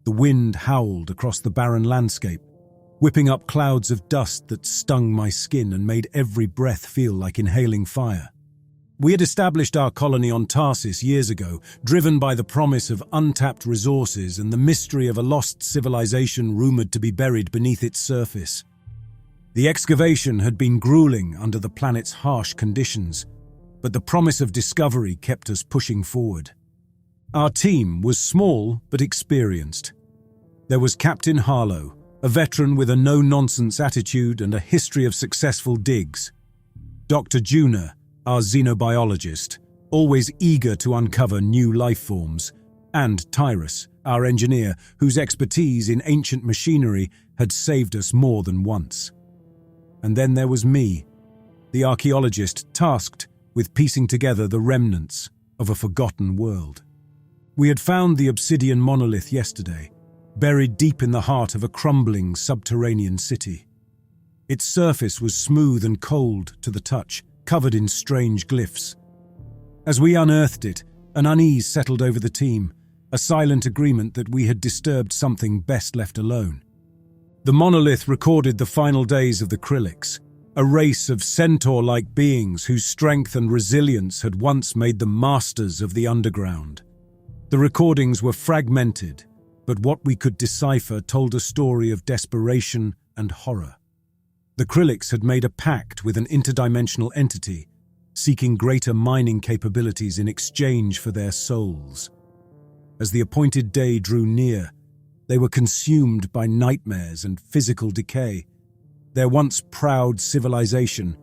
The wind howled across the barren landscape, whipping up clouds of dust that stung my skin and made every breath feel like inhaling fire. We had established our colony on Tarsis years ago, driven by the promise of untapped resources and the mystery of a lost civilization rumored to be buried beneath its surface. The excavation had been grueling under the planet's harsh conditions, but the promise of discovery kept us pushing forward. Our team was small but experienced. There was Captain Harlow, a veteran with a no-nonsense attitude and a history of successful digs. Dr. Juna, our xenobiologist, always eager to uncover new life forms, and Tarsis, our engineer, whose expertise in ancient machinery had saved us more than once. And then there was me, the archaeologist tasked with piecing together the remnants of a forgotten world. We had found the obsidian monolith yesterday, buried deep in the heart of a crumbling subterranean city. Its surface was smooth and cold to the touch, covered in strange glyphs. As we unearthed it, an unease settled over the team, a silent agreement that we had disturbed something best left alone. The monolith recorded the final days of the Krillix, a race of centaur-like beings whose strength and resilience had once made them masters of the underground. The recordings were fragmented, but what we could decipher told a story of desperation and horror. The Krillix had made a pact with an interdimensional entity, seeking greater mining capabilities in exchange for their souls. As the appointed day drew near, they were consumed by nightmares and physical decay, their once proud civilization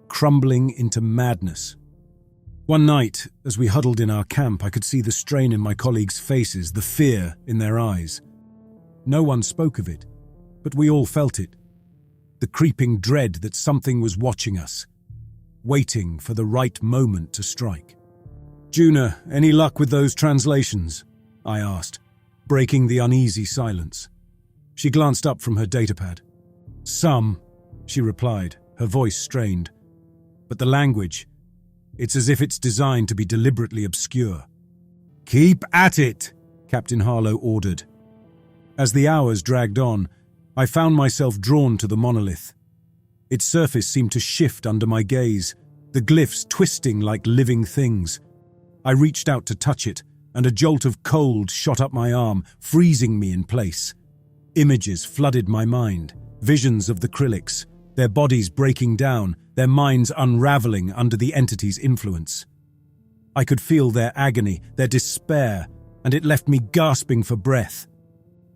crumbling into madness. One night, as we huddled in our camp, I could see the strain in my colleagues' faces, the fear in their eyes. No one spoke of it, but we all felt it. The creeping dread that something was watching us, waiting for the right moment to strike. "Juna, any luck with those translations?" I asked, breaking the uneasy silence. She glanced up from her datapad. "Some," she replied, her voice strained. "But the language, it's as if it's designed to be deliberately obscure." "Keep at it," Captain Harlow ordered. As the hours dragged on, I found myself drawn to the monolith. Its surface seemed to shift under my gaze, the glyphs twisting like living things. I reached out to touch it, and a jolt of cold shot up my arm, freezing me in place. Images flooded my mind, visions of the Krillix, their bodies breaking down, their minds unraveling under the entity's influence. I could feel their agony, their despair, and it left me gasping for breath.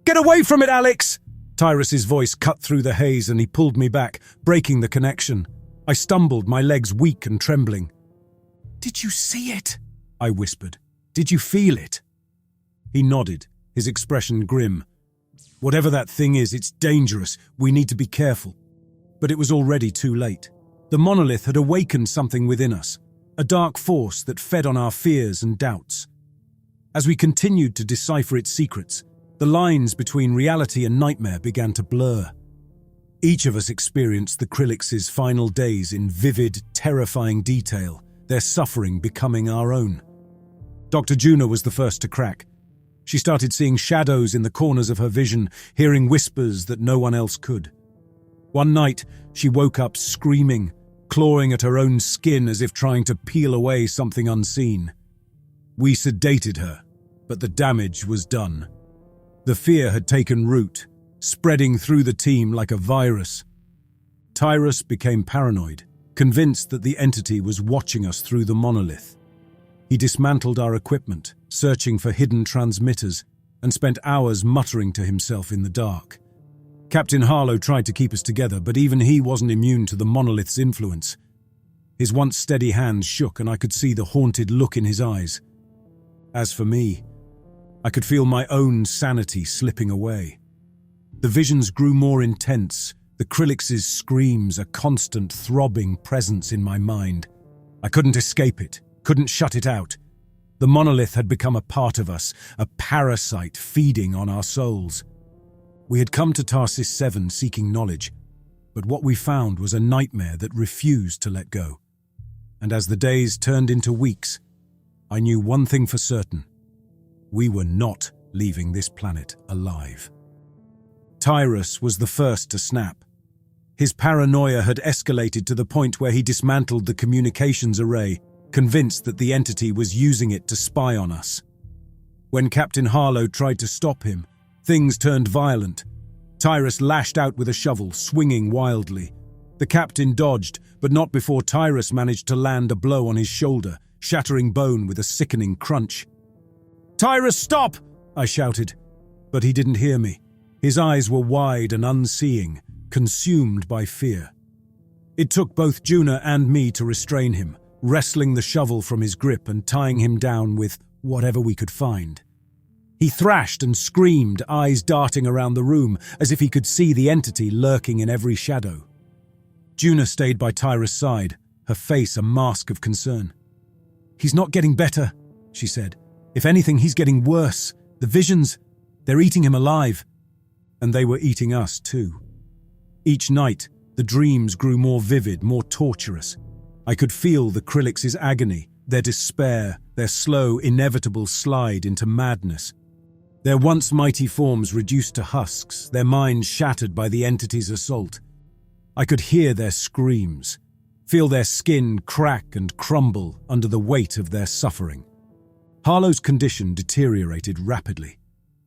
"Get away from it, Alex!" Tarsis' voice cut through the haze and he pulled me back, breaking the connection. I stumbled, my legs weak and trembling. "Did you see it?" I whispered. "Did you feel it?" He nodded, his expression grim. "Whatever that thing is, it's dangerous. We need to be careful." But it was already too late. The monolith had awakened something within us, a dark force that fed on our fears and doubts. As we continued to decipher its secrets, the lines between reality and nightmare began to blur. Each of us experienced the Krillix's final days in vivid, terrifying detail, their suffering becoming our own. Dr. Juna was the first to crack. She started seeing shadows in the corners of her vision, hearing whispers that no one else could. One night, she woke up screaming, clawing at her own skin as if trying to peel away something unseen. We sedated her, but the damage was done. The fear had taken root, spreading through the team like a virus. Tarsis became paranoid, convinced that the entity was watching us through the monolith. He dismantled our equipment, searching for hidden transmitters, and spent hours muttering to himself in the dark. Captain Harlow tried to keep us together, but even he wasn't immune to the monolith's influence. His once steady hands shook and I could see the haunted look in his eyes. As for me, I could feel my own sanity slipping away. The visions grew more intense, the Krillix's screams a constant throbbing presence in my mind. I couldn't escape it, couldn't shut it out. The monolith had become a part of us, a parasite feeding on our souls. We had come to Tarsis 7 seeking knowledge, but what we found was a nightmare that refused to let go. And as the days turned into weeks, I knew one thing for certain. We were not leaving this planet alive. Tarsis was the first to snap. His paranoia had escalated to the point where he dismantled the communications array, convinced that the entity was using it to spy on us. When Captain Harlow tried to stop him, things turned violent. Tarsis lashed out with a shovel, swinging wildly. The captain dodged, but not before Tarsis managed to land a blow on his shoulder, shattering bone with a sickening crunch. "Tarsis, stop!" I shouted, but he didn't hear me. His eyes were wide and unseeing, consumed by fear. It took both Juna and me to restrain him, wresting the shovel from his grip and tying him down with whatever we could find. He thrashed and screamed, eyes darting around the room, as if he could see the entity lurking in every shadow. Juna stayed by Tarsis' side, her face a mask of concern. "He's not getting better," she said. "If anything, he's getting worse. The visions, they're eating him alive." And they were eating us too. Each night, the dreams grew more vivid, more torturous. I could feel the Krillix' agony, their despair, their slow, inevitable slide into madness. Their once mighty forms reduced to husks, their minds shattered by the entity's assault. I could hear their screams, feel their skin crack and crumble under the weight of their suffering. Harlow's condition deteriorated rapidly.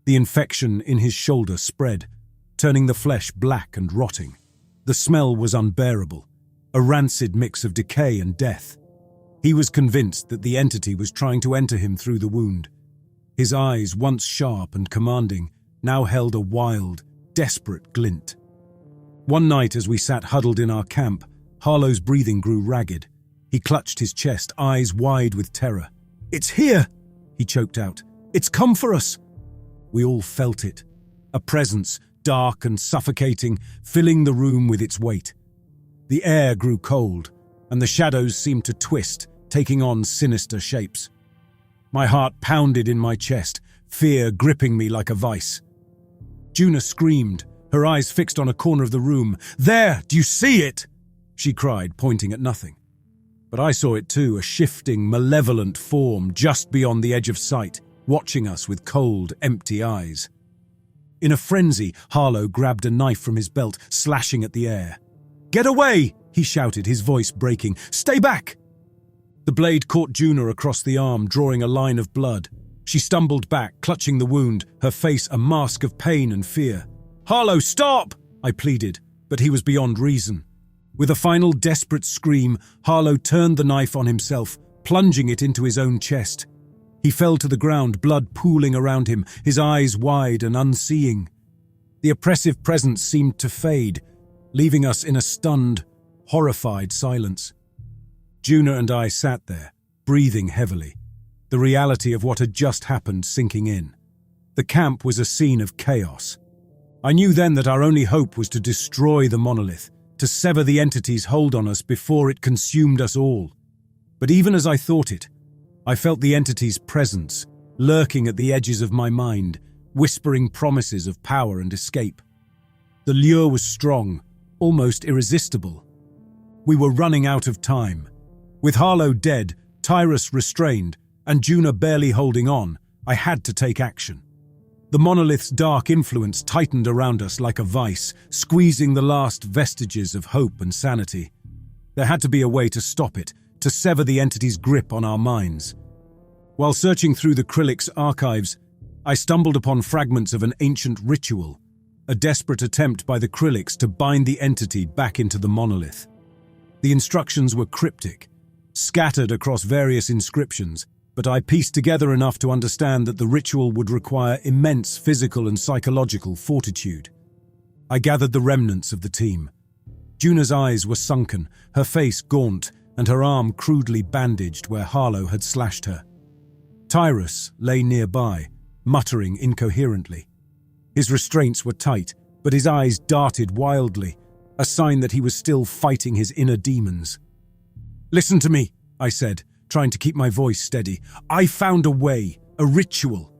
The infection in his shoulder spread, turning the flesh black and rotting. The smell was unbearable, a rancid mix of decay and death. He was convinced that the entity was trying to enter him through the wound. His eyes, once sharp and commanding, now held a wild, desperate glint. One night as we sat huddled in our camp, Harlow's breathing grew ragged. He clutched his chest, eyes wide with terror. "It's here!" he choked out. "It's come for us!" We all felt it, a presence, dark and suffocating, filling the room with its weight. The air grew cold, and the shadows seemed to twist, taking on sinister shapes. My heart pounded in my chest, fear gripping me like a vice. Juna screamed, her eyes fixed on a corner of the room. "There! Do you see it?" she cried, pointing at nothing. But I saw it too, a shifting, malevolent form just beyond the edge of sight, watching us with cold, empty eyes. In a frenzy, Harlow grabbed a knife from his belt, slashing at the air. "Get away!" he shouted, his voice breaking. "Stay back!" The blade caught Juna across the arm, drawing a line of blood. She stumbled back, clutching the wound, her face a mask of pain and fear. "Harlow, stop!" I pleaded, but he was beyond reason. With a final desperate scream, Harlow turned the knife on himself, plunging it into his own chest. He fell to the ground, blood pooling around him, his eyes wide and unseeing. The oppressive presence seemed to fade, leaving us in a stunned, horrified silence. Juna and I sat there, breathing heavily, the reality of what had just happened sinking in. The camp was a scene of chaos. I knew then that our only hope was to destroy the monolith, to sever the entity's hold on us before it consumed us all. But even as I thought it, I felt the entity's presence, lurking at the edges of my mind, whispering promises of power and escape. The lure was strong, almost irresistible. We were running out of time. With Harlow dead, Tarsis restrained, and Juna barely holding on, I had to take action. The monolith's dark influence tightened around us like a vice, squeezing the last vestiges of hope and sanity. There had to be a way to stop it, to sever the entity's grip on our minds. While searching through the Krillix archives, I stumbled upon fragments of an ancient ritual, a desperate attempt by the Krillix to bind the entity back into the monolith. The instructions were cryptic, scattered across various inscriptions, but I pieced together enough to understand that the ritual would require immense physical and psychological fortitude. I gathered the remnants of the team. Juna's eyes were sunken, her face gaunt, and her arm crudely bandaged where Harlow had slashed her. Tarsis lay nearby, muttering incoherently. His restraints were tight, but his eyes darted wildly, a sign that he was still fighting his inner demons. "Listen to me," I said, trying to keep my voice steady. "I found a way, a ritual.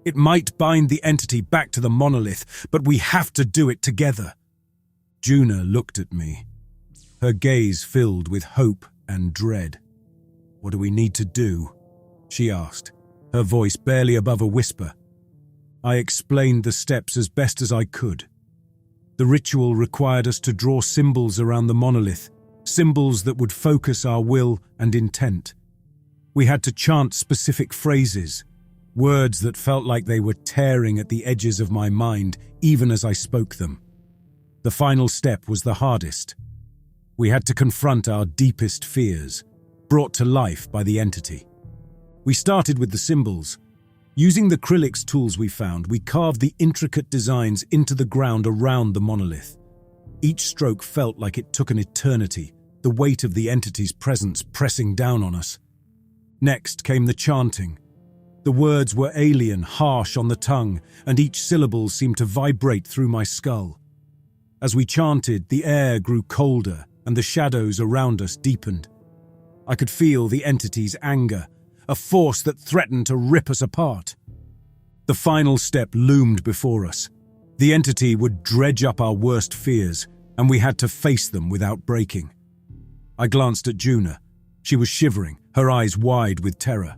It might bind the entity back to the monolith, but we have to do it together." Juna looked at me, her gaze filled with hope and dread. "What do we need to do?" she asked, her voice barely above a whisper. I explained the steps as best as I could. The ritual required us to draw symbols around the monolith, symbols that would focus our will and intent. We had to chant specific phrases, words that felt like they were tearing at the edges of my mind even as I spoke them. The final step was the hardest. We had to confront our deepest fears, brought to life by the entity. We started with the symbols. Using the acrylics tools we found, we carved the intricate designs into the ground around the monolith. Each stroke felt like it took an eternity, the weight of the entity's presence pressing down on us. Next came the chanting. The words were alien, harsh on the tongue, and each syllable seemed to vibrate through my skull. As we chanted, the air grew colder and the shadows around us deepened. I could feel the entity's anger, a force that threatened to rip us apart. The final step loomed before us. The entity would dredge up our worst fears, and we had to face them without breaking. I glanced at Juna. She was shivering, her eyes wide with terror.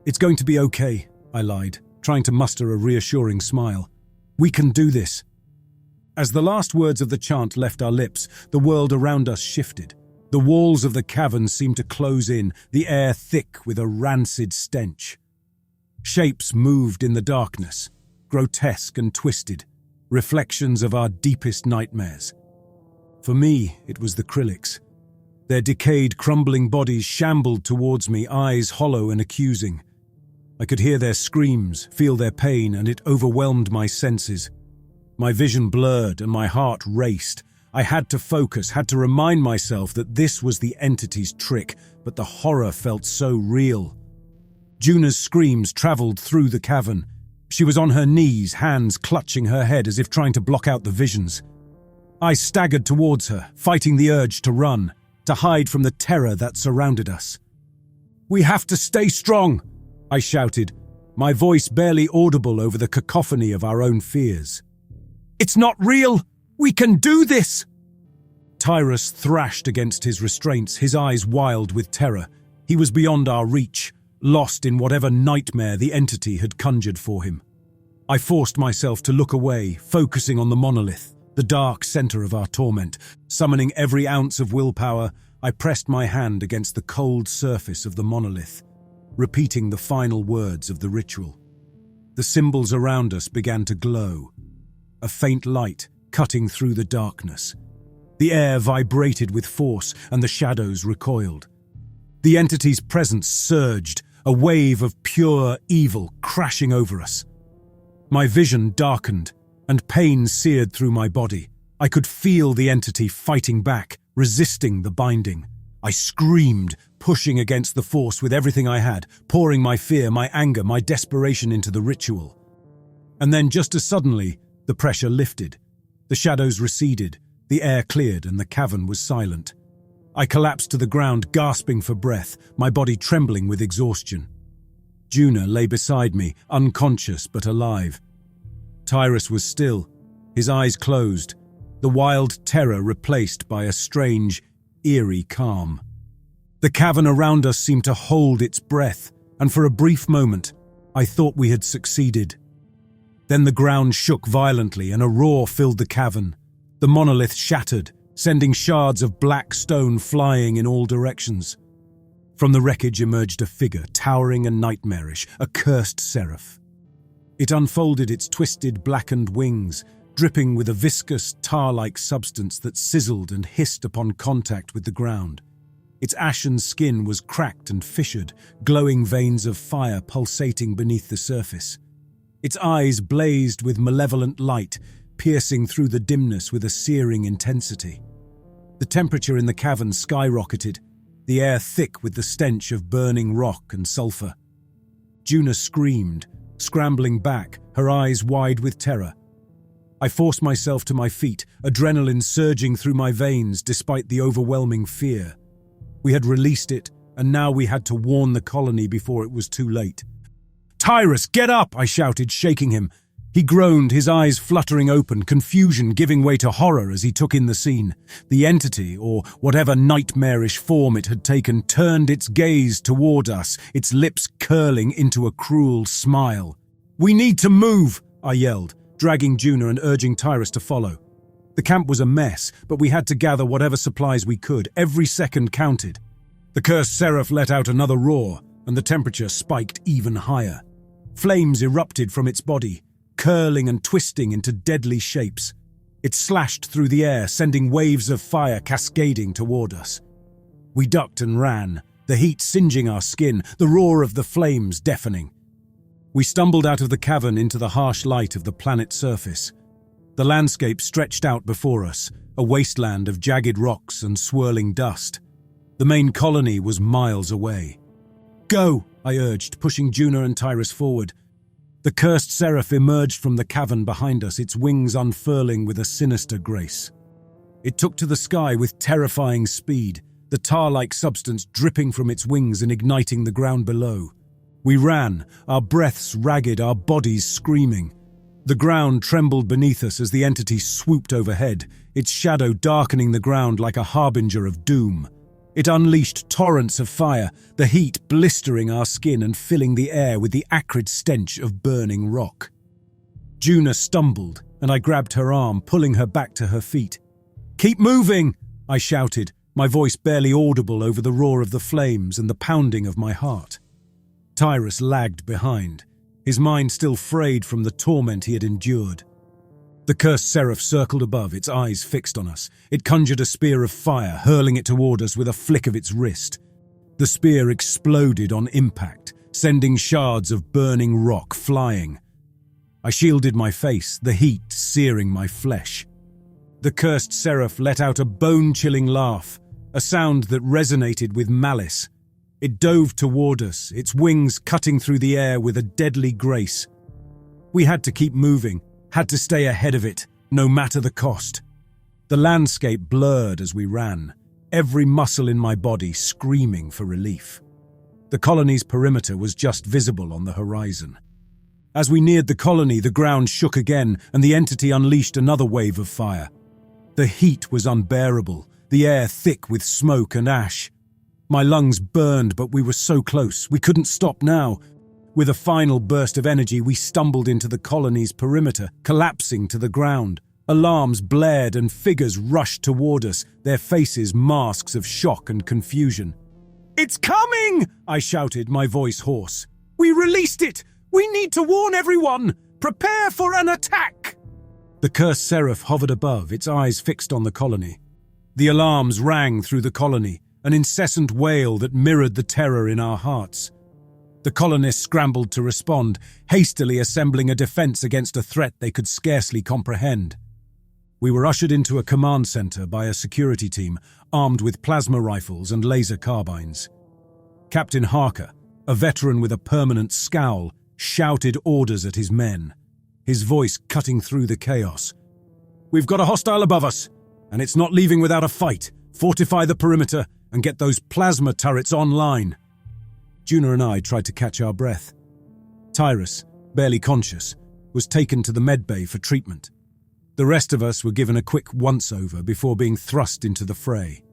"It's going to be okay," I lied, trying to muster a reassuring smile. "We can do this." As the last words of the chant left our lips, the world around us shifted. The walls of the cavern seemed to close in, the air thick with a rancid stench. Shapes moved in the darkness, grotesque and twisted, reflections of our deepest nightmares. For me, it was the acrylics. Their decayed, crumbling bodies shambled towards me, eyes hollow and accusing. I could hear their screams, feel their pain, and it overwhelmed my senses. My vision blurred and my heart raced. I had to focus, had to remind myself that this was the entity's trick, but the horror felt so real. Juna's screams traveled through the cavern. She was on her knees, hands clutching her head as if trying to block out the visions. I staggered towards her, fighting the urge to run, to hide from the terror that surrounded us. "We have to stay strong," I shouted, my voice barely audible over the cacophony of our own fears. "It's not real! We can do this!" Tarsis thrashed against his restraints, his eyes wild with terror. He was beyond our reach, lost in whatever nightmare the entity had conjured for him. I forced myself to look away, focusing on the monolith, the dark center of our torment. Summoning every ounce of willpower, I pressed my hand against the cold surface of the monolith, repeating the final words of the ritual. The symbols around us began to glow, a faint light cutting through the darkness. The air vibrated with force and the shadows recoiled. The entity's presence surged, a wave of pure evil crashing over us. My vision darkened, and pain seared through my body. I could feel the entity fighting back, resisting the binding. I screamed, pushing against the force with everything I had, pouring my fear, my anger, my desperation into the ritual. And then just as suddenly, the pressure lifted. The shadows receded, the air cleared, and the cavern was silent. I collapsed to the ground, gasping for breath, my body trembling with exhaustion. Juna lay beside me, unconscious but alive. Tarsis was still, his eyes closed, the wild terror replaced by a strange, eerie calm. The cavern around us seemed to hold its breath, and for a brief moment, I thought we had succeeded. Then the ground shook violently and a roar filled the cavern. The monolith shattered, sending shards of black stone flying in all directions. From the wreckage emerged a figure, towering and nightmarish, a cursed seraph. It unfolded its twisted, blackened wings, dripping with a viscous, tar-like substance that sizzled and hissed upon contact with the ground. Its ashen skin was cracked and fissured, glowing veins of fire pulsating beneath the surface. Its eyes blazed with malevolent light, piercing through the dimness with a searing intensity. The temperature in the cavern skyrocketed, the air thick with the stench of burning rock and sulfur. Juna screamed, scrambling back, her eyes wide with terror. I forced myself to my feet, adrenaline surging through my veins despite the overwhelming fear. We had released it, and now we had to warn the colony before it was too late. "Tarsis, get up!" I shouted, shaking him. He groaned, his eyes fluttering open, confusion giving way to horror as he took in the scene. The entity, or whatever nightmarish form it had taken, turned its gaze toward us, its lips curling into a cruel smile. "We need to move!" I yelled, dragging Juna and urging Tyrus to follow. The camp was a mess, but we had to gather whatever supplies we could. Every second counted. The cursed seraph let out another roar, and the temperature spiked even higher. Flames erupted from its body, curling and twisting into deadly shapes. It slashed through the air, sending waves of fire cascading toward us. We ducked and ran, the heat singeing our skin, the roar of the flames deafening. We stumbled out of the cavern into the harsh light of the planet's surface. The landscape stretched out before us, a wasteland of jagged rocks and swirling dust. The main colony was miles away. "Go!" I urged, pushing Juna and Tyrus forward. The cursed seraph emerged from the cavern behind us, its wings unfurling with a sinister grace. It took to the sky with terrifying speed, the tar-like substance dripping from its wings and igniting the ground below. We ran, our breaths ragged, our bodies screaming. The ground trembled beneath us as the entity swooped overhead, its shadow darkening the ground like a harbinger of doom. It unleashed torrents of fire, the heat blistering our skin and filling the air with the acrid stench of burning rock. Juna stumbled, and I grabbed her arm, pulling her back to her feet. "Keep moving!" I shouted, my voice barely audible over the roar of the flames and the pounding of my heart. Tyrus lagged behind, his mind still frayed from the torment he had endured. The cursed seraph circled above, its eyes fixed on us. It conjured a spear of fire, hurling it toward us with a flick of its wrist. The spear exploded on impact, sending shards of burning rock flying. I shielded my face, the heat searing my flesh. The cursed seraph let out a bone-chilling laugh, a sound that resonated with malice. It dove toward us, its wings cutting through the air with a deadly grace. We had to keep moving, had to stay ahead of it, no matter the cost. The landscape blurred as we ran, every muscle in my body screaming for relief. The colony's perimeter was just visible on the horizon. As we neared the colony, the ground shook again, and the entity unleashed another wave of fire. The heat was unbearable, the air thick with smoke and ash. My lungs burned, but we were so close, we couldn't stop now. With a final burst of energy, we stumbled into the colony's perimeter, collapsing to the ground. Alarms blared and figures rushed toward us, their faces masks of shock and confusion. "It's coming!" I shouted, my voice hoarse. "We released it! We need to warn everyone! Prepare for an attack!" The cursed seraph hovered above, its eyes fixed on the colony. The alarms rang through the colony, an incessant wail that mirrored the terror in our hearts. The colonists scrambled to respond, hastily assembling a defense against a threat they could scarcely comprehend. We were ushered into a command center by a security team armed with plasma rifles and laser carbines. Captain Harker, a veteran with a permanent scowl, shouted orders at his men, his voice cutting through the chaos. "We've got a hostile above us, and it's not leaving without a fight. Fortify the perimeter and get those plasma turrets online." Juna and I tried to catch our breath. Tyrus, barely conscious, was taken to the medbay for treatment. The rest of us were given a quick once-over before being thrust into the fray.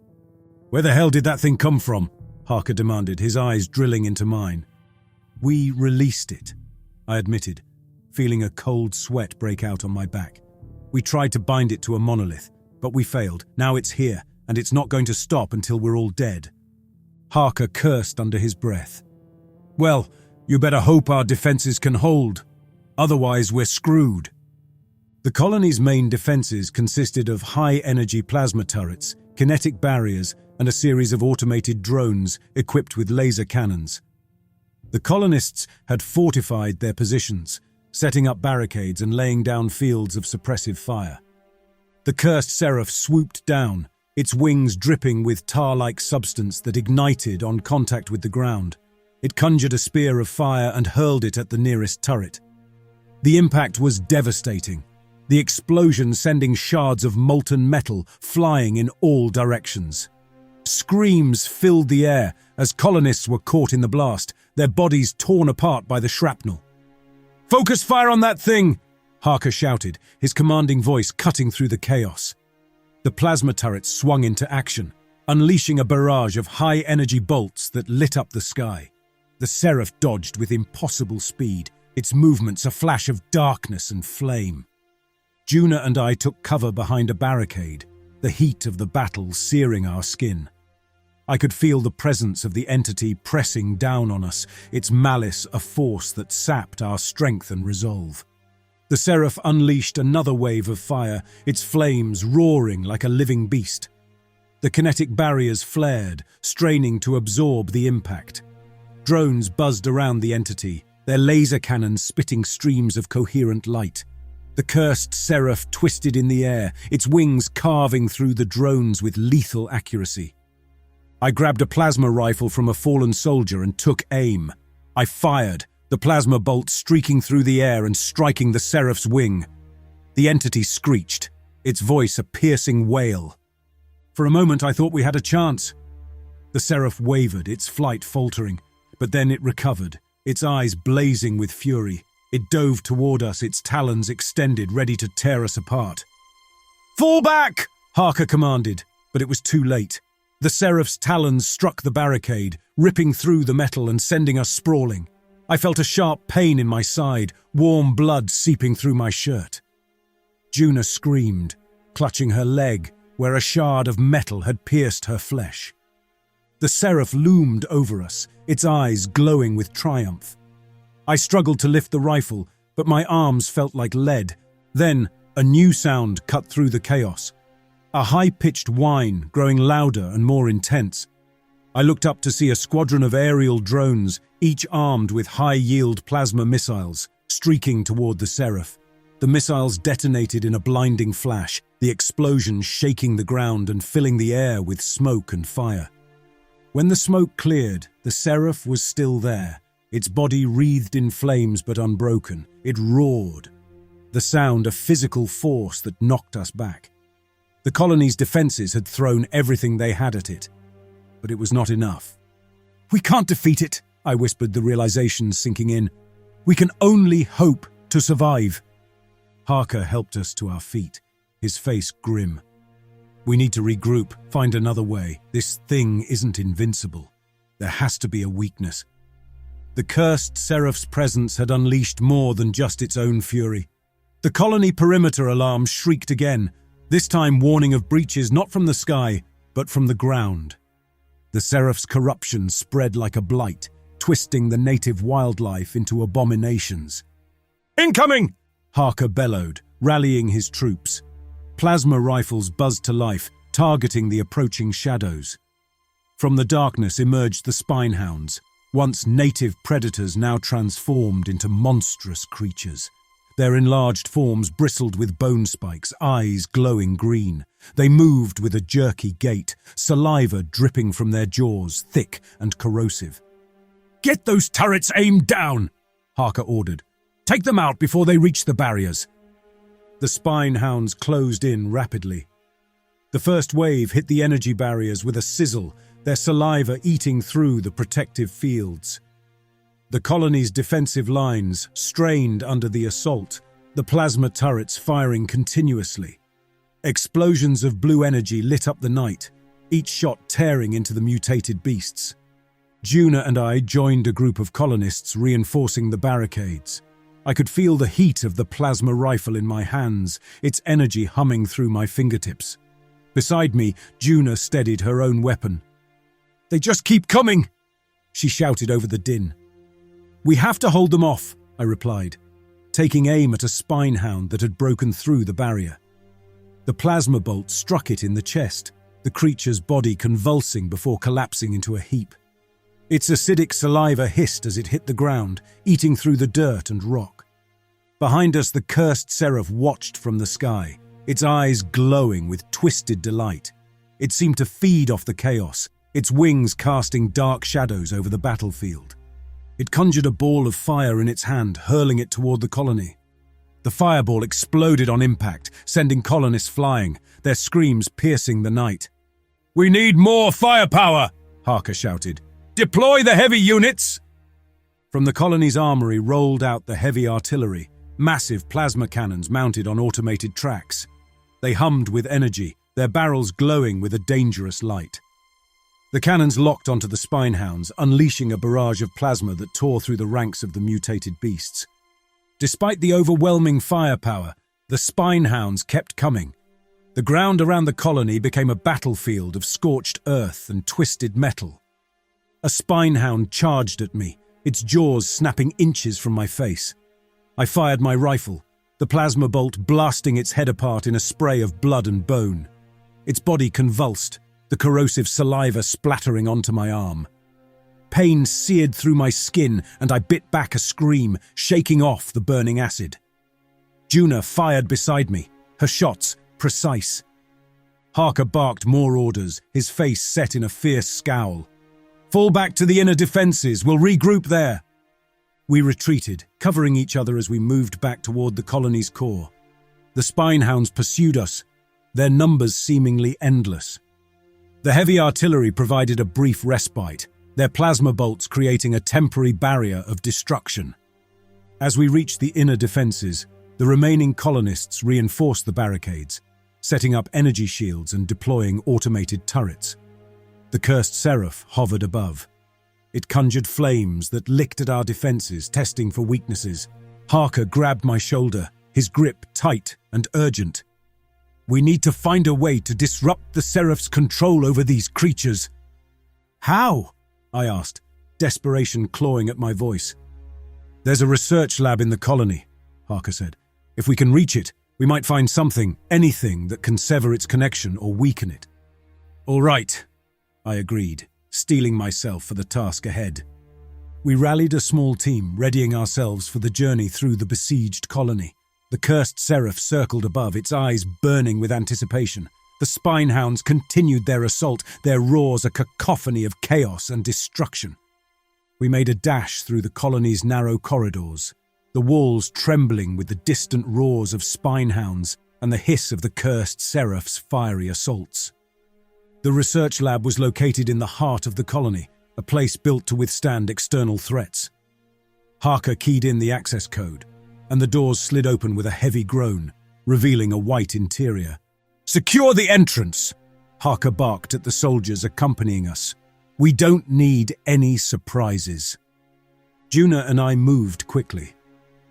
"Where the hell did that thing come from?" Harker demanded, his eyes drilling into mine. "We released it," I admitted, feeling a cold sweat break out on my back. "We tried to bind it to a monolith, but we failed. Now it's here, and it's not going to stop until we're all dead." Harker cursed under his breath. "Well, you better hope our defenses can hold. Otherwise, we're screwed." The colony's main defenses consisted of high-energy plasma turrets, kinetic barriers, and a series of automated drones equipped with laser cannons. The colonists had fortified their positions, setting up barricades and laying down fields of suppressive fire. The cursed seraph swooped down, its wings dripping with tar-like substance that ignited on contact with the ground. It conjured a spear of fire and hurled it at the nearest turret. The impact was devastating, the explosion sending shards of molten metal flying in all directions. Screams filled the air as colonists were caught in the blast, their bodies torn apart by the shrapnel. "Focus fire on that thing!" Harker shouted, his commanding voice cutting through the chaos. The plasma turrets swung into action, unleashing a barrage of high-energy bolts that lit up the sky. The seraph dodged with impossible speed, its movements a flash of darkness and flame. Juna and I took cover behind a barricade, the heat of the battle searing our skin. I could feel the presence of the entity pressing down on us, its malice a force that sapped our strength and resolve. The seraph unleashed another wave of fire, its flames roaring like a living beast. The kinetic barriers flared, straining to absorb the impact. Drones buzzed around the entity, their laser cannons spitting streams of coherent light. The cursed seraph twisted in the air, its wings carving through the drones with lethal accuracy. I grabbed a plasma rifle from a fallen soldier and took aim. I fired, the plasma bolt streaking through the air and striking the seraph's wing. The entity screeched, its voice a piercing wail. For a moment I thought we had a chance. The seraph wavered, its flight faltering, but then it recovered, its eyes blazing with fury. It dove toward us, its talons extended, ready to tear us apart. "Fall back!" Harker commanded, but it was too late. The seraph's talons struck the barricade, ripping through the metal and sending us sprawling. I felt a sharp pain in my side, warm blood seeping through my shirt. Juna screamed, clutching her leg, where a shard of metal had pierced her flesh. The seraph loomed over us, its eyes glowing with triumph. I struggled to lift the rifle, but my arms felt like lead. Then, a new sound cut through the chaos. A high-pitched whine, growing louder and more intense. I looked up to see a squadron of aerial drones, each armed with high-yield plasma missiles, streaking toward the seraph. The missiles detonated in a blinding flash, the explosion shaking the ground and filling the air with smoke and fire. When the smoke cleared, the seraph was still there, its body wreathed in flames but unbroken. It roared, the sound a physical force that knocked us back. The colony's defenses had thrown everything they had at it, but it was not enough. "We can't defeat it," I whispered, the realization sinking in. "We can only hope to survive." Harker helped us to our feet, his face grim. "We need to regroup, find another way. This thing isn't invincible. There has to be a weakness." The cursed seraph's presence had unleashed more than just its own fury. The colony perimeter alarm shrieked again, this time warning of breaches not from the sky, but from the ground. The seraph's corruption spread like a blight, twisting the native wildlife into abominations. "Incoming!" Harker bellowed, rallying his troops. Plasma rifles buzzed to life, targeting the approaching shadows. From the darkness emerged the spinehounds, once native predators now transformed into monstrous creatures. Their enlarged forms bristled with bone spikes, eyes glowing green. They moved with a jerky gait, saliva dripping from their jaws, thick and corrosive. "Get those turrets aimed down!" Harker ordered. "Take them out before they reach the barriers." The spinehounds closed in rapidly. The first wave hit the energy barriers with a sizzle, their saliva eating through the protective fields. The colony's defensive lines strained under the assault, the plasma turrets firing continuously. Explosions of blue energy lit up the night, each shot tearing into the mutated beasts. Juna and I joined a group of colonists reinforcing the barricades. I could feel the heat of the plasma rifle in my hands, its energy humming through my fingertips. Beside me, Juna steadied her own weapon. "They just keep coming!" she shouted over the din. "We have to hold them off," I replied, taking aim at a spinehound that had broken through the barrier. The plasma bolt struck it in the chest, the creature's body convulsing before collapsing into a heap. Its acidic saliva hissed as it hit the ground, eating through the dirt and rock. Behind us, the cursed seraph watched from the sky, its eyes glowing with twisted delight. It seemed to feed off the chaos, its wings casting dark shadows over the battlefield. It conjured a ball of fire in its hand, hurling it toward the colony. The fireball exploded on impact, sending colonists flying, their screams piercing the night. "We need more firepower!" Harker shouted. "Deploy the heavy units!" From the colony's armory rolled out the heavy artillery, massive plasma cannons mounted on automated tracks. They hummed with energy, their barrels glowing with a dangerous light. The cannons locked onto the spinehounds, unleashing a barrage of plasma that tore through the ranks of the mutated beasts. Despite the overwhelming firepower, the spinehounds kept coming. The ground around the colony became a battlefield of scorched earth and twisted metal. A spinehound charged at me, its jaws snapping inches from my face. I fired my rifle, the plasma bolt blasting its head apart in a spray of blood and bone. Its body convulsed, the corrosive saliva splattering onto my arm. Pain seared through my skin, and I bit back a scream, shaking off the burning acid. Juna fired beside me, her shots precise. Harker barked more orders, his face set in a fierce scowl. "Fall back to the inner defenses, we'll regroup there." We retreated, covering each other as we moved back toward the colony's core. The spinehounds pursued us, their numbers seemingly endless. The heavy artillery provided a brief respite, their plasma bolts creating a temporary barrier of destruction. As we reached the inner defenses, the remaining colonists reinforced the barricades, setting up energy shields and deploying automated turrets. The cursed seraph hovered above. It conjured flames that licked at our defenses, testing for weaknesses. Harker grabbed my shoulder, his grip tight and urgent. "We need to find a way to disrupt the seraph's control over these creatures." "How?" I asked, desperation clawing at my voice. "There's a research lab in the colony," Harker said. "If we can reach it, we might find something, anything that can sever its connection or weaken it." "All right," I agreed, steeling myself for the task ahead. We rallied a small team, readying ourselves for the journey through the besieged colony. The cursed seraph circled above, its eyes burning with anticipation. The spinehounds continued their assault, their roars a cacophony of chaos and destruction. We made a dash through the colony's narrow corridors, the walls trembling with the distant roars of spinehounds and the hiss of the cursed seraph's fiery assaults. The research lab was located in the heart of the colony, a place built to withstand external threats. Harker keyed in the access code, and the doors slid open with a heavy groan, revealing a white interior. "Secure the entrance!" Harker barked at the soldiers accompanying us. "We don't need any surprises." Juna and I moved quickly.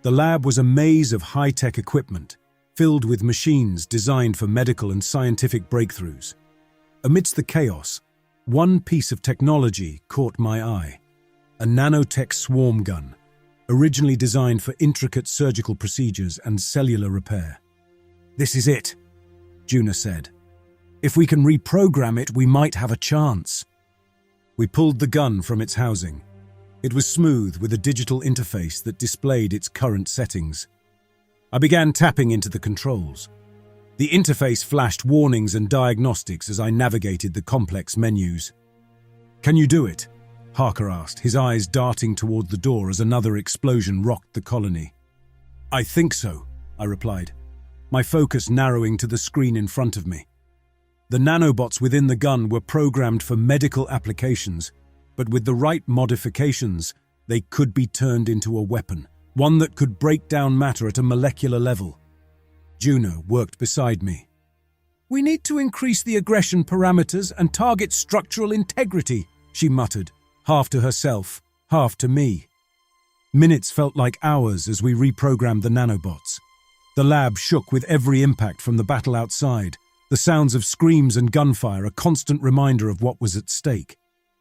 The lab was a maze of high-tech equipment, filled with machines designed for medical and scientific breakthroughs. Amidst the chaos, one piece of technology caught my eye: a nanotech swarm gun, originally designed for intricate surgical procedures and cellular repair. "This is it," Juna said. "If we can reprogram it, we might have a chance." We pulled the gun from its housing. It was smooth with a digital interface that displayed its current settings. I began tapping into the controls. The interface flashed warnings and diagnostics as I navigated the complex menus. "Can you do it?" Harker asked, his eyes darting toward the door as another explosion rocked the colony. "I think so," I replied, my focus narrowing to the screen in front of me. The nanobots within the gun were programmed for medical applications, but with the right modifications, they could be turned into a weapon, one that could break down matter at a molecular level. Juna worked beside me. "We need to increase the aggression parameters and target structural integrity," she muttered, half to herself, half to me. Minutes felt like hours as we reprogrammed the nanobots. The lab shook with every impact from the battle outside, the sounds of screams and gunfire a constant reminder of what was at stake.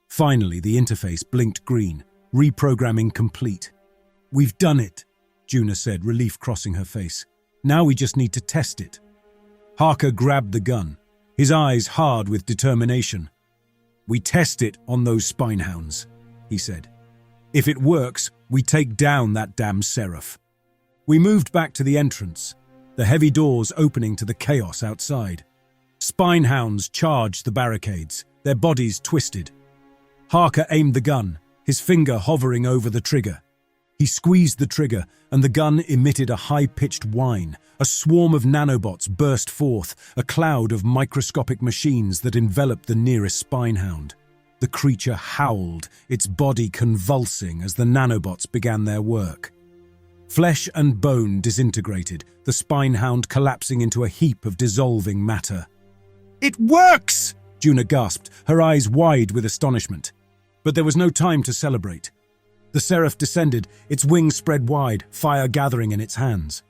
Finally, the interface blinked green, reprogramming complete. "We've done it," Juna said, relief crossing her face. "Now we just need to test it." Harker grabbed the gun, his eyes hard with determination. "We test it on those spinehounds," he said. "If it works, we take down that damn seraph." We moved back to the entrance, the heavy doors opening to the chaos outside. Spinehounds charged the barricades, their bodies twisted. Harker aimed the gun, his finger hovering over the trigger. He squeezed the trigger, and the gun emitted a high-pitched whine. A swarm of nanobots burst forth, a cloud of microscopic machines that enveloped the nearest spinehound. The creature howled, its body convulsing as the nanobots began their work. Flesh and bone disintegrated, the spinehound collapsing into a heap of dissolving matter. "It works!" Juna gasped, her eyes wide with astonishment. But there was no time to celebrate. The The seraph descended, its wings spread wide, fire gathering in its hands.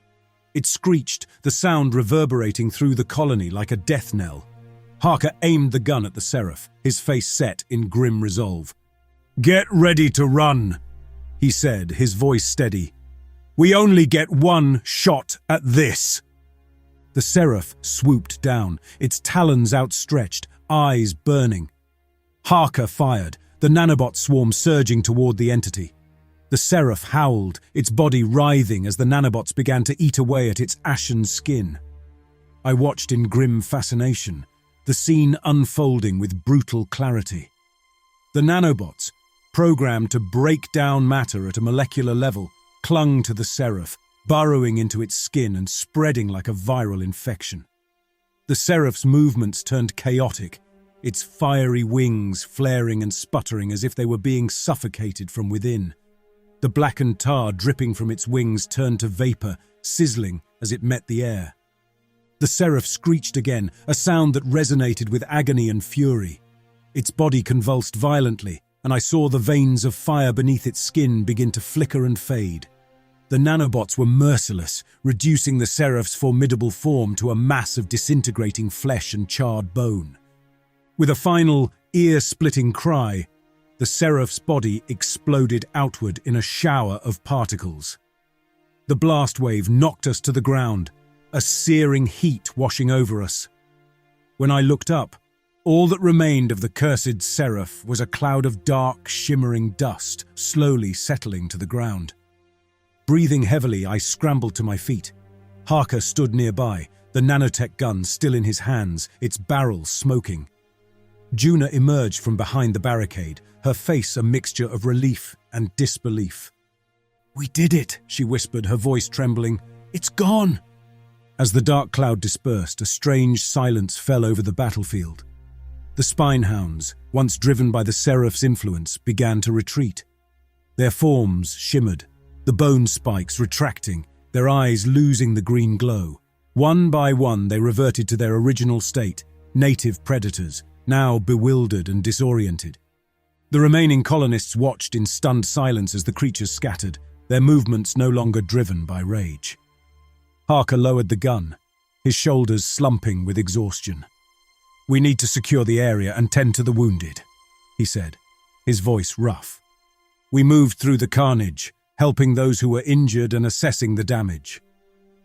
It screeched, the sound reverberating through the colony like a death knell. Harker aimed the gun at the seraph, his face set in grim resolve. "Get ready to run," he said, his voice steady. "We only get one shot at this." The seraph swooped down, its talons outstretched, eyes burning. Harker fired, the nanobot swarm surging toward the entity. The seraph howled, its body writhing as the nanobots began to eat away at its ashen skin. I watched in grim fascination, the scene unfolding with brutal clarity. The nanobots, programmed to break down matter at a molecular level, clung to the seraph, burrowing into its skin and spreading like a viral infection. The seraph's movements turned chaotic, its fiery wings flaring and sputtering as if they were being suffocated from within. The blackened tar dripping from its wings turned to vapor, sizzling as it met the air. The seraph screeched again, a sound that resonated with agony and fury. Its body convulsed violently, and I saw the veins of fire beneath its skin begin to flicker and fade. The nanobots were merciless, reducing the seraph's formidable form to a mass of disintegrating flesh and charred bone. With a final, ear-splitting cry, the seraph's body exploded outward in a shower of particles. The blast wave knocked us to the ground, a searing heat washing over us. When I looked up, all that remained of the cursed seraph was a cloud of dark, shimmering dust, slowly settling to the ground. Breathing heavily, I scrambled to my feet. Harker stood nearby, the nanotech gun still in his hands, its barrel smoking. Juna emerged from behind the barricade, her face a mixture of relief and disbelief. "We did it," she whispered, her voice trembling. "It's gone." As the dark cloud dispersed, a strange silence fell over the battlefield. The spinehounds, once driven by the seraph's influence, began to retreat. Their forms shimmered, the bone spikes retracting, their eyes losing the green glow. One by one they reverted to their original state, native predators, now bewildered and disoriented. The remaining colonists watched in stunned silence as the creatures scattered, their movements no longer driven by rage. Harker lowered the gun, his shoulders slumping with exhaustion. "We need to secure the area and tend to the wounded," he said, his voice rough. We moved through the carnage, helping those who were injured and assessing the damage.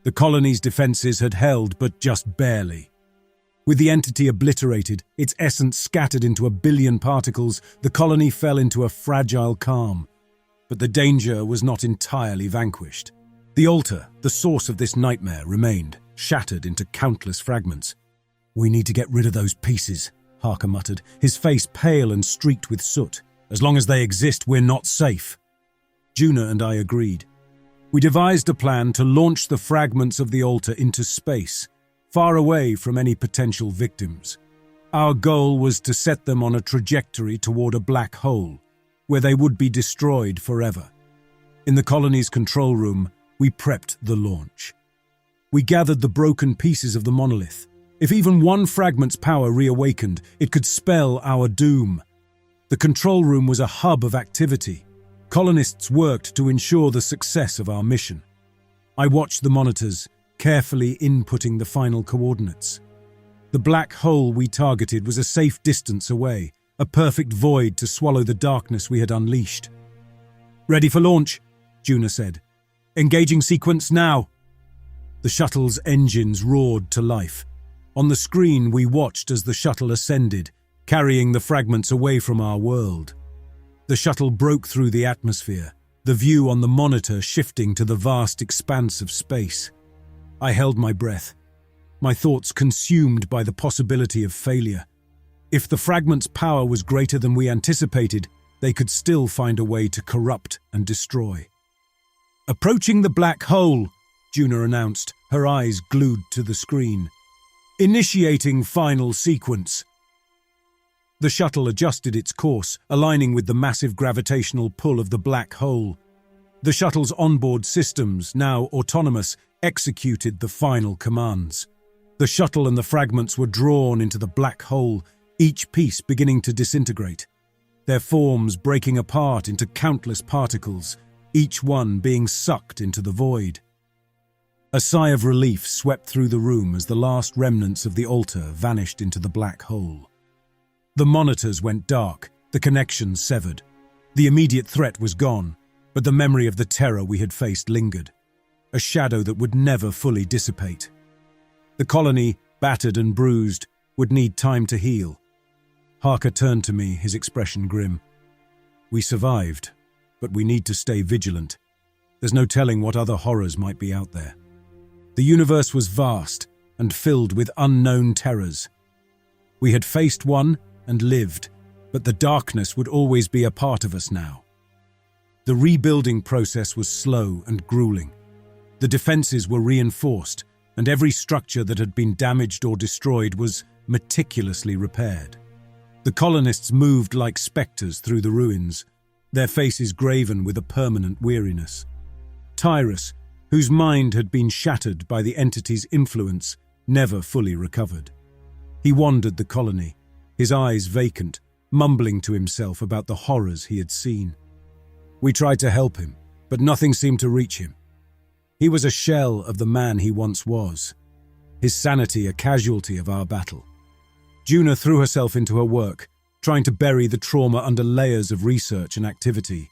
The colony's defenses had held, but just barely. With the entity obliterated, its essence scattered into a billion particles, the colony fell into a fragile calm. But the danger was not entirely vanquished. The altar, the source of this nightmare, remained, shattered into countless fragments. "We need to get rid of those pieces," Harker muttered, his face pale and streaked with soot. "As long as they exist, we're not safe." Juna and I agreed. We devised a plan to launch the fragments of the altar into space, far away from any potential victims. Our goal was to set them on a trajectory toward a black hole, where they would be destroyed forever. In the colony's control room, we prepped the launch. We gathered the broken pieces of the monolith. If even one fragment's power reawakened, it could spell our doom. The control room was a hub of activity. Colonists worked to ensure the success of our mission. I watched the monitors, carefully inputting the final coordinates. The black hole we targeted was a safe distance away, a perfect void to swallow the darkness we had unleashed. "Ready for launch," Juna said. "Engaging sequence now." The shuttle's engines roared to life. On the screen, we watched as the shuttle ascended, carrying the fragments away from our world. The shuttle broke through the atmosphere, the view on the monitor shifting to the vast expanse of space. I held my breath, my thoughts consumed by the possibility of failure. If the fragment's power was greater than we anticipated, they could still find a way to corrupt and destroy. "Approaching the black hole," Juna announced, her eyes glued to the screen. "Initiating final sequence." The shuttle adjusted its course, aligning with the massive gravitational pull of the black hole. The shuttle's onboard systems, now autonomous, executed the final commands. The shuttle and the fragments were drawn into the black hole, each piece beginning to disintegrate. their forms breaking apart into countless particles, each one being sucked into the void. A sigh of relief swept through the room as the last remnants of the altar vanished into the black hole. The monitors went dark, the connections severed. The immediate threat was gone, but the memory of the terror we had faced lingered, a shadow that would never fully dissipate. The colony, battered and bruised, would need time to heal. Harker turned to me, his expression grim. We survived, but we need to stay vigilant. There's no telling what other horrors might be out there. The universe was vast and filled with unknown terrors. We had faced one and lived, but the darkness would always be a part of us now. The rebuilding process was slow and grueling. The defenses were reinforced, and every structure that had been damaged or destroyed was meticulously repaired. The colonists moved like spectres through the ruins, their faces graven with a permanent weariness. Tarsis, whose mind had been shattered by the entity's influence, never fully recovered. He wandered the colony, his eyes vacant, mumbling to himself about the horrors he had seen. We tried to help him, but nothing seemed to reach him. He was a shell of the man he once was, his sanity a casualty of our battle. Juna threw herself into her work, trying to bury the trauma under layers of research and activity.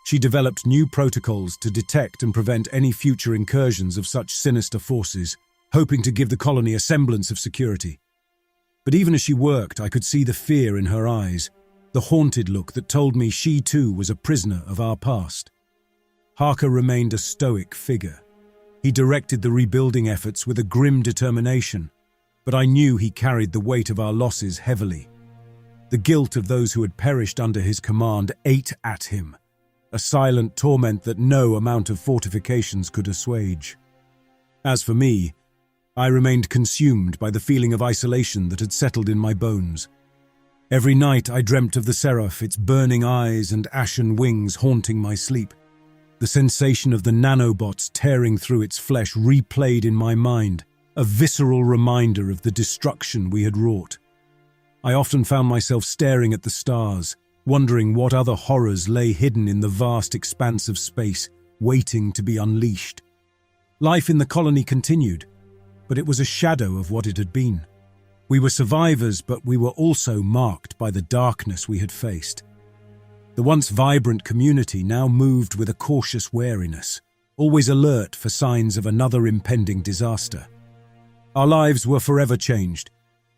She developed new protocols to detect and prevent any future incursions of such sinister forces, hoping to give the colony a semblance of security. But even as she worked, I could see the fear in her eyes, the haunted look that told me she too was a prisoner of our past. Harker remained a stoic figure. He directed the rebuilding efforts with a grim determination, but I knew he carried the weight of our losses heavily. The guilt of those who had perished under his command ate at him, a silent torment that no amount of fortifications could assuage. As for me, I remained consumed by the feeling of isolation that had settled in my bones. Every night I dreamt of the seraph, its burning eyes and ashen wings haunting my sleep. The sensation of the nanobots tearing through its flesh replayed in my mind, a visceral reminder of the destruction we had wrought. I often found myself staring at the stars, wondering what other horrors lay hidden in the vast expanse of space, waiting to be unleashed. Life in the colony continued, but it was a shadow of what it had been. We were survivors, but we were also marked by the darkness we had faced. The once vibrant community now moved with a cautious wariness, always alert for signs of another impending disaster. Our lives were forever changed,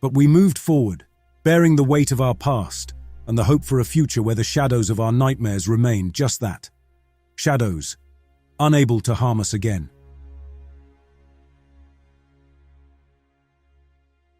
but we moved forward, bearing the weight of our past and the hope for a future where the shadows of our nightmares remained just that. Shadows, unable to harm us again.